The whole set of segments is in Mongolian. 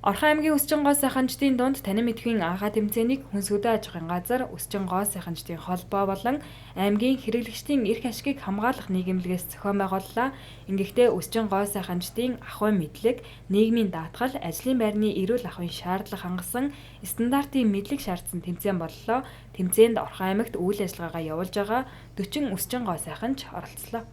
Орхон аймгийн Өсчин гоо сайханчдын дунд танин мэдхийн анхаа тэмцээнийг хүнс хөдөө аж ахуйн газар, Өсчин гоо сайханчдын холбоо болон аймгийн хэрэглэгчдийн эрх ашигыг хамгаалах нийгэмлэгээс зохион байгууллаа. Ингэхдээ Өсчин гоо сайханчдын ахуйн мэдлэг, нийгмийн даатгал, ажлын байрны эрүүл ахуйн шаардлага хангасан стандартын мэдлэг шаардсан тэмцээн боллоо. Тэмцээнд Орхон аймагт үйл ажиллагаагаа явуулж байгаа 40 Өсчин гоо сайханч оролцлоо.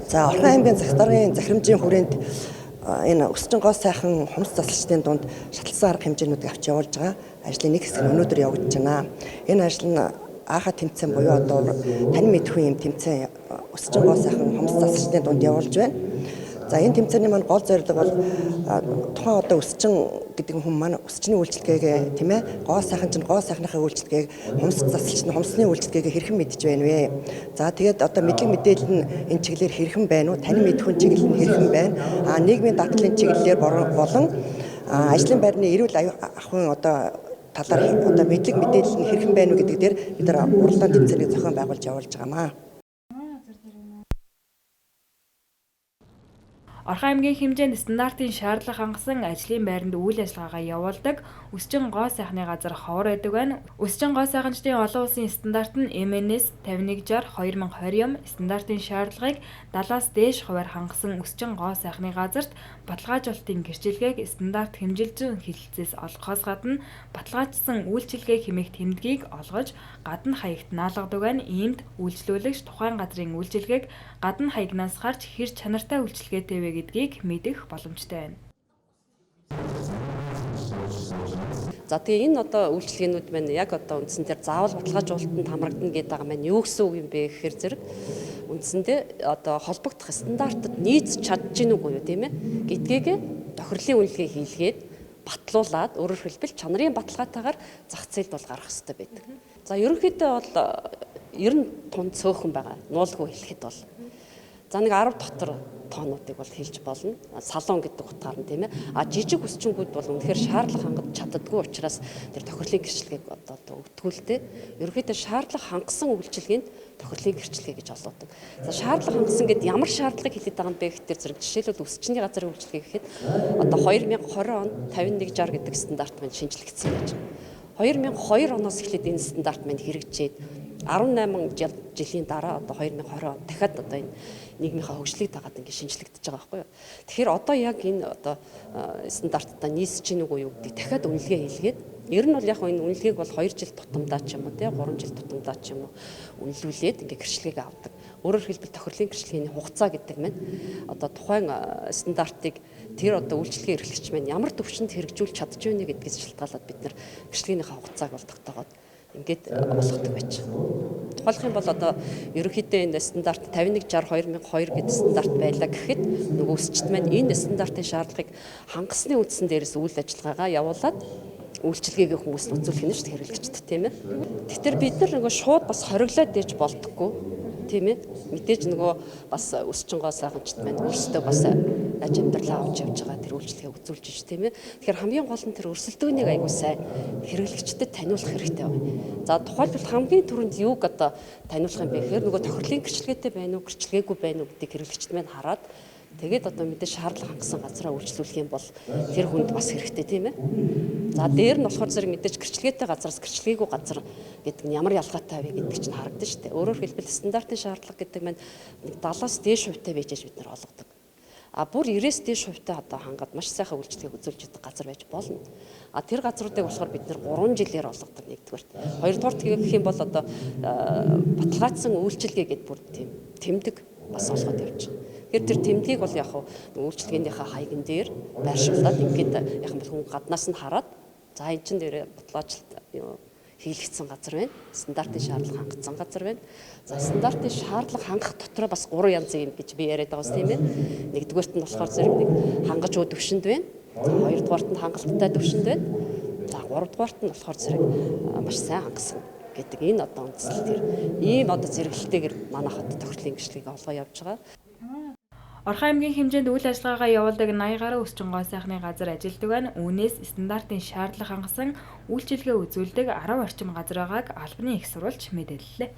За Орхон аймгийн захис даргын захирамжийн хүрээнд энэ Өсчин гоо сайхан хумс засалчдын дунд шатлсан арга хэмжээнүүдийг авч явуулж байгаа ажлын нэг хэсэг нь өнөөдөр явагдаж байна. Энэ ажил нь анхаа тэмцээн буюу одоо танин мэдхгүй юм тэмцээн Өсчин гоо сайхан хумс засалчдын дунд явуулж байна. За энэ тэмцээний маань гол зорилго бол тухайн одоо Өсчин гэдэг хүн маань өсчний үйлчлэгээгээ тийм ээ гоо сайхан чинь гоо сайхныхаа үйлчлэгээг хумс засалч нь хумсны үйлчлэгээгээ хэрхэн мэдж байна вэ? За тэгээд одоо мэдлэг мэдээлэл нь энэ чиглэлээр хэрхэн байна уу? Танин мэдхүн чиглэл нь хэрхэн байна? Нийгмийн даатгалын чиглэлээр болон ажлын байрны эрүүл ахуйн одоо талаар одоо мэдлэг мэдээлэл нь хэрхэн байна уу гэдэг дээр бид нар уралдаан тэмцээнийг зохион байгуулж явуулж байгаамаа. Орхон аймгийн хэмжээнд стандартын шаардлага хангасан ажлын байранд үйл ажиллагаагаа явуулдаг Өсчин гоо сайхны газар ховор байдаг байна. Өсчин гоо сайханчдын олон улсын стандарт нь MNS 5160/2020 стандартын шаардлагыг 70-аас дээш хувиар хангасан Өсчин гоо сайхны газарт баталгаажуулалтын гэрчилгээг стандарт хэмжилзэн хэлэлцээс олгохоос гадна баталгаажсан үйлчилгээ хэмээх тэмдгийг олгож гадна хаягт наалгадаг байна. Иймд үйлчлүүлэгч тухайн газрын үйлчилгээг гадна хаягнаас харж хэр чанартай үйлчилгээтэй вэ гэдгийг мэдэх боломжтой байна. За тэгээ энэ одоо үйлчлэгээнүүд маань яг одоо үндсэндээ заавал баталгаажуулалтанд хамрагдана гэдэг байгаа маань юу гэсэн үг юм бэ гэхээр зэрэг үндсэндээ одоо холбогдох стандартад нийцж чадж гин үгүй юу тийм ээ гэдгийг тохирлын үнэлгээ хийлгээд батлуулаад өөрөөр хэлбэл чанарын баталгаатайгаар зах зээлд бол гаргах хэрэгтэй байдаг. За ерөнхийдөө бол ер нь тунд цөөхөн байгаа. Нуулгүй хэлэхэд бол за нэг 10 дотор тоонуудыг бол хэлж болно. Салон гэдэг утгаар нь тийм ээ. Жижиг өсчингүүд бол үнэхээр шаардлага хангаж чаддаггүй учраас тэр тохирлын гэрчлэгийг одоо өгдгүүлтэй. Ерөнхийдөө шаардлага хангасан үйлчилгээнд тохирлын гэрчлэгээ гэж олоодог. За шаардлага хангасан гэд ямар шаардлагыг хэлээд байгаа юм бэ гэхээр зэрэг жишээлбэл өсчний газрын үйлчилгээ гэхэд одоо 2020 онд 5160 гэдэг стандарт маань шинжлэгдсэн байж байгаа. 2002 оноос эхлээд энэ стандарт маань хэрэгжээд 18 жилийн дараа одоо 2020 он дахиад одоо энэ нийгмийнхаа хөгжлийг дагаад ингэ шинжлэгдэж байгаа байхгүй юу. Тэгэхээр одоо яг энэ одоо стандарттай нийсэж гин үгүй юу гэдгийг дахиад үнэлгээ хийлгээд ер нь бол яг энэ үнэлгээг бол 2 жил тутамдаа ч юм уу те 3 жил тутамдаа ч юм уу үнэлүүлээд ингэ гэрчлэгийг авдаг. Өөрөөр хэлбэл тохирлын гэрчлэгийн хугацаа гэдэг маань одоо тухайн стандартыг тэр одоо үйлчлэгээ эрхлэгч маань ямар төвчөнд хэрэгжүүлж чадж байна гэдгээс шалтгаалаад бид нар гэрчлэгийнхаа хугацааг бол тогтоогоод ингээд болгодог байж байгаа. Тухайлх юм бол одоо ерөнхийдөө энэ стандарт 5160/2002 гэдэг стандарт байлаа гэхэд нөгөө өсчт маань энэ стандартын шаардлагыг хангасны үндсэн дээрээс үйл ажиллагаагаа явуулаад үйлчлэгийг хүмүүст үзүүлэх нь шүү дээ хэрэглэгчд тийм ээ. Тэгэхээр бид нар нөгөө шууд бас хориглоод дээж болдоггүй тийм ээ. Мэдээж нөгөө бас өсчин гоо сайханчд маань өөрсдөө бас аж амьдралаа авч явж байгаа тэр үйлчлэгээ үзүүлж ш тийм ээ. Тэгэхээр хамгийн гол нь тэр өрсөлдөөнийг аягүй сайн хэрэглэгчдэд таниулах хэрэгтэй байна. За тухайлбал хамгийн түрүүнд юуг одоо таниулах юм бэ гэхээр нөгөө тохирлын гэрчлэгээтэй байна уу, гэрчлэгээгүй байна уу гэдгийг хэрэглэгчд маань хараад тэгээд одоо мэдээж шаардлага хангасан газраа үйлчлүүлэх юм бол тэр хүнд бас хэрэгтэй тийм ээ. За дээр нь болохоор зэрэг мэдээж гэрчлэгээтэй газраас гэрчлэгээгүй газар гэдэг нь ямар ялгаатай вэ гэдэг чинь харагдана шүү дээ. Өөрөөр хэлбэл стандартын шаардлага гэдэг маань 70-аас дээш хувьтай байж бид нар олгодог. Бүр 90-с дээш хувьтай одоо хангаад маш сайхан үйлчлэгийг үзүүлж чаддаг газар байж болно. Тэр газруудыг болохоор бид нэр 3 жилээр олгодог нэгдүгээрт. Хоёрдугаарт гэх юм бол одоо баталгаажсан үйлчлэгээ гэдэг бүр тийм тэмдэг бас олгоод явж байгаа. Тэгэхээр тэр тэмдгийг бол яг үйлчлэгээнийхээ хаягн дээр байршуулад ингээд яг хүн гаднаас нь хараад за энэ чинь дээр баталгаажилт хийлэгдсэн газар байна. Стандартын шаардлага хангацсан газар байна. За стандартын шаардлага хангах дотроо бас 3 янзын юм гэж би яриад байгаа тийм ээ. Нэгдүгээрт нь болохоор зэрэг нэг хангаж өө төвшөнд байна. Хоёрдугаарт нь хангалттай төвшөнд байна. За гуравдугаарт нь болохоор зэрэг маш сайн хангасан гэдэг энэ одоо үндслэл тэр ийм одоо зэрэглэлтэйгээр манайхад тохирлын гэрчлэгийг олгоо явж байгаа. Орхон аймгийн хэмжээнд үйл ажиллагаагаа явуулдаг 80 гаруй өсчин гоо сайхны газар ажилладаг байна. Үүнээс стандартын шаардлага хангасан үйлчилгээ үзүүлдэг 10 орчим газар байгааг албаны их сурвалж мэдээллээ.